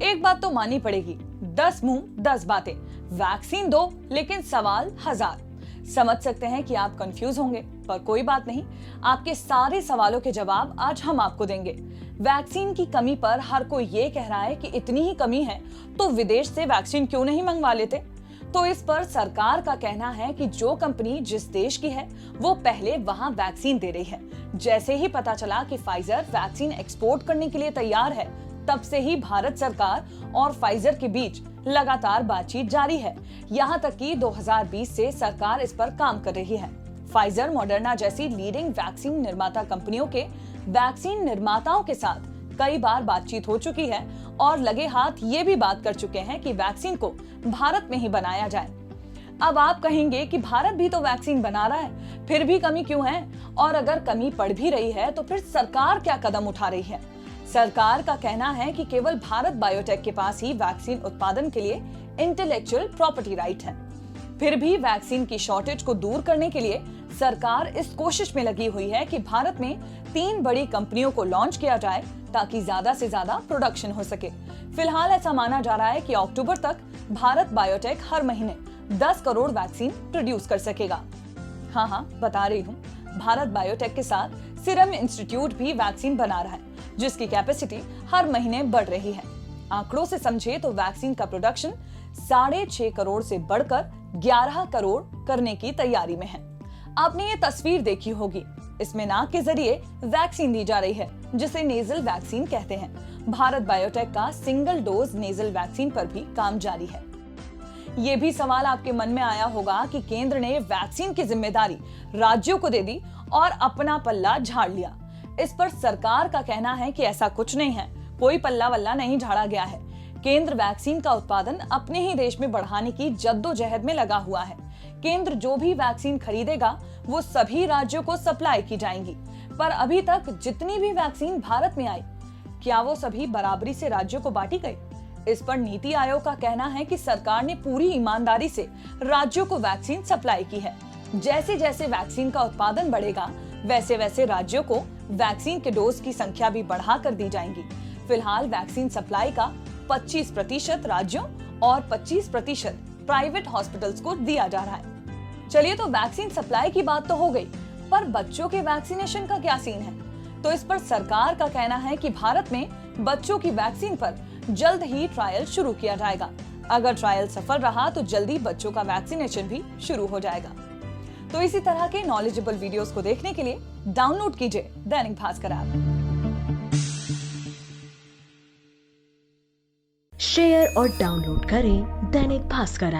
एक बात तो माननी पड़ेगी, 10 मुंह 10 बातें। वैक्सीन दो लेकिन सवाल 1000। समझ सकते हैं कि आप कंफ्यूज होंगे, पर कोई बात नहीं, आपके सारे सवालों के जवाब आज हम आपको देंगे। वैक्सीन की कमी पर हर कोई ये कह रहा है कि इतनी ही कमी है तो विदेश से वैक्सीन क्यों नहीं मंगवा लेते। तो इस पर सरकार का कहना है कि जो कंपनी जिस देश की है वो पहले वहां वैक्सीन दे रही है। जैसे ही पता चला कि फाइजर वैक्सीन एक्सपोर्ट करने के लिए तैयार है, तब से ही भारत सरकार और फाइजर के बीच लगातार बातचीत जारी है। यहाँ तक कि 2020 से सरकार इस पर काम कर रही है। फाइजर, मॉडर्ना जैसी लीडिंग वैक्सीन निर्माता कंपनियों के वैक्सीन निर्माताओं के साथ कई बार बातचीत हो चुकी है और लगे हाथ ये भी बात कर चुके हैं कि वैक्सीन को भारत में ही बनाया जाए। अब आप कहेंगे कि भारत भी तो वैक्सीन बना रहा है, फिर भी कमी क्यों है? और अगर कमी पड़ भी रही है तो फिर सरकार क्या कदम उठा रही है? सरकार का कहना है कि केवल भारत बायोटेक के पास ही वैक्सीन उत्पादन के लिए इंटेलेक्चुअल प्रॉपर्टी राइट है। फिर भी वैक्सीन की शॉर्टेज को दूर करने के लिए सरकार इस कोशिश में लगी हुई है कि भारत में 3 बड़ी कंपनियों को लॉन्च किया जाए ताकि ज्यादा से ज्यादा प्रोडक्शन हो सके। फिलहाल ऐसा माना जा रहा है कि अक्टूबर तक भारत बायोटेक हर महीने 10 करोड़ वैक्सीन प्रोड्यूस कर सकेगा। हाँ, बता रही हूँ, भारत बायोटेक के साथ सीरम इंस्टीट्यूट भी वैक्सीन बना रहा है, जिसकी कैपेसिटी हर महीने बढ़ रही है। आंकड़ों से समझे तो वैक्सीन का प्रोडक्शन 6.5 करोड़ से बढ़कर 11 करोड़ करने की तैयारी में है। आपने ये तस्वीर देखी होगी, इसमें नाक के जरिए वैक्सीन दी जा रही है, जिसे नेजल वैक्सीन कहते हैं। भारत बायोटेक का सिंगल डोज नेजल वैक्सीन पर भी काम जारी है। ये भी सवाल आपके मन में आया होगा कि केंद्र ने वैक्सीन की जिम्मेदारी राज्यों को दे दी और अपना पल्ला झाड़ लिया। इस पर सरकार का कहना है कि ऐसा कुछ नहीं है, कोई पल्ला वल्ला नहीं झाड़ा गया है। केंद्र वैक्सीन का उत्पादन अपने ही देश में बढ़ाने की जद्दोजहद में लगा हुआ है। केंद्र जो भी वैक्सीन खरीदेगा वो सभी राज्यों को सप्लाई की जाएंगी। पर अभी तक जितनी भी वैक्सीन भारत में आई, क्या वो सभी बराबरी से राज्यों को बांटी गई? इस पर नीति आयोग का कहना है कि सरकार ने पूरी ईमानदारी से राज्यों को वैक्सीन सप्लाई की है। जैसे जैसे वैक्सीन का उत्पादन बढ़ेगा, वैसे वैसे राज्यों को वैक्सीन के डोज की संख्या भी बढ़ा कर दी जाएंगी। फिलहाल वैक्सीन सप्लाई का 25% राज्यों और 25% प्राइवेट हॉस्पिटल्स को दिया जा रहा है। चलिए, तो वैक्सीन सप्लाई की बात तो हो गई, पर बच्चों के वैक्सीनेशन का क्या सीन है? तो इस पर सरकार का कहना है कि भारत में बच्चों की वैक्सीन पर जल्द ही ट्रायल शुरू किया जाएगा। अगर ट्रायल सफल रहा तो जल्दी बच्चों का वैक्सीनेशन भी शुरू हो जाएगा। तो इसी तरह के नॉलेजेबल वीडियोस को देखने के लिए डाउनलोड कीजिए दैनिक भास्कर ऐप। शेयर और डाउनलोड करें दैनिक भास्कर ऐप।